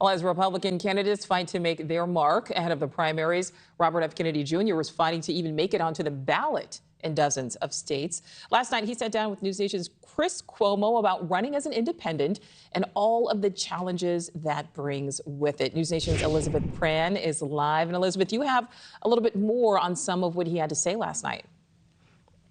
Well, as Republican candidates fight to make their mark ahead of the primaries, Robert F. Kennedy Jr. was fighting to even make it onto the ballot in dozens of states. Last night, he sat down with NewsNation's Chris Cuomo about running as an independent and all of the challenges that brings with it. NewsNation's Elizabeth Pran is live. And Elizabeth, you have a little bit more on some of what he had to say last night.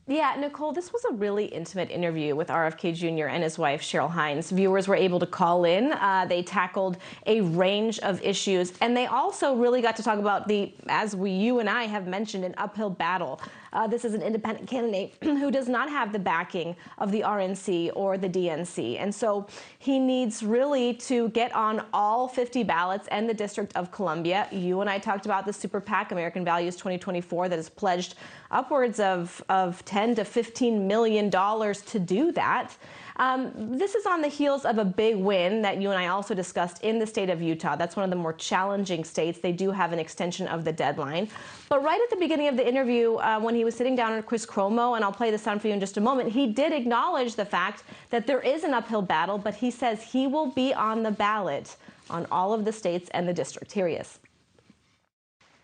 Yeah, Nichole, this was a really intimate interview with RFK Jr. and his wife, Cheryl Hines. Viewers were able to call in. They tackled a range of issues, and they also really got to talk about you and I have mentioned, an uphill battle. This is an independent candidate who does not have the backing of the RNC or the DNC. And so he needs really to get on all 50 ballots and the District of Columbia. You and I talked about the super PAC, American Values 2024, that has pledged upwards of $10 to $15 million to do that. This is on the heels of a big win that you and I also discussed in the state of Utah. That's one of the more challenging states. They do have an extension of the deadline. But right at the beginning of the interview, when he was sitting down with Chris Cuomo, and I'll play the sound for you in just a moment, he did acknowledge the fact that there is an uphill battle, but he says he will be on the ballot on all of the states and the district. Here he is.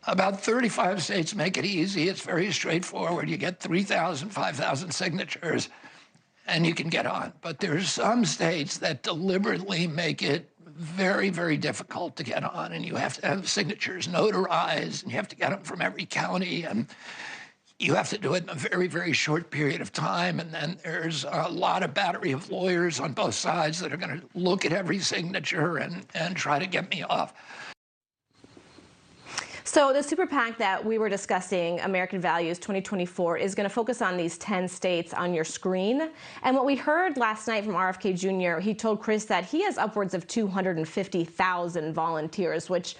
About 35 states make it easy. It's very straightforward. You get 3,000, 5,000 signatures, and you can get on. But there's some states that deliberately make it very, very difficult to get on, and you have to have signatures notarized, and you have to get them from every county, and you have to do it in a very, very short period of time. And then there's a lot of battery of lawyers on both sides that are going to look at every signature and try to get me off. So the super PAC that we were discussing, American Values 2024, is going to focus on these 10 states on your screen. And what we heard last night from RFK Jr., he told Chris that he has upwards of 250,000 volunteers, which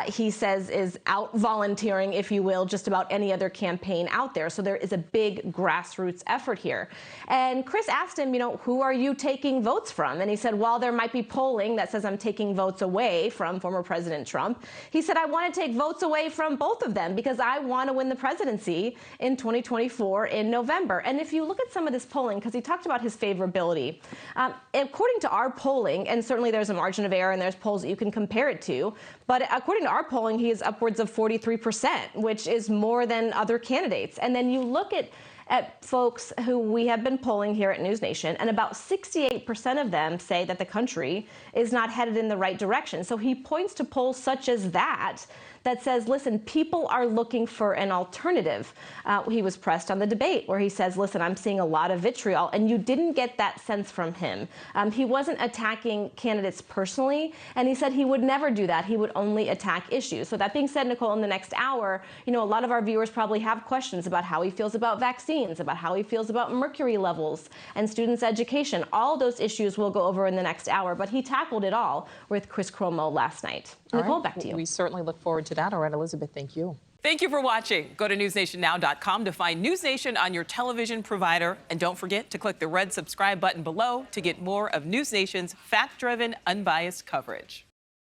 he says is out volunteering, if you will, just about any other campaign out there. So there is a big grassroots effort here. And Chris asked him, who are you taking votes from? And he said, well, there might be polling that says I'm taking votes away from former President Trump. He said, I want to take votes away from both of them because I want to win the presidency in 2024 in November. And if you look at some of this polling, because he talked about his favorability, according to our polling, and certainly there's a margin of error and there's polls that you can compare it to, but according to our polling, he is upwards of 43%, which is more than other candidates. And then you look at folks who we have been polling here at NewsNation, and about 68% of them say that the country is not headed in the right direction. So he points to polls such as that says, listen, people are looking for an alternative. He was pressed on the debate where he says, listen, I'm seeing a lot of vitriol, and you didn't get that sense from him. He wasn't attacking candidates personally, and he said he would never do that. He would only attack issues. So that being said, Nichole, in the next hour, a lot of our viewers probably have questions about how he feels about vaccines, about how he feels about mercury levels and students' education. All those issues we'll go over in the next hour, but he tackled it all with Chris Cuomo last night. Nichole, back to you. We certainly look forward to that. All right, Elizabeth, thank you. Thank you for watching. Go to newsnationnow.com to find NewsNation on your television provider. And don't forget to click the red subscribe button below to get more of NewsNation's fact-driven, unbiased coverage.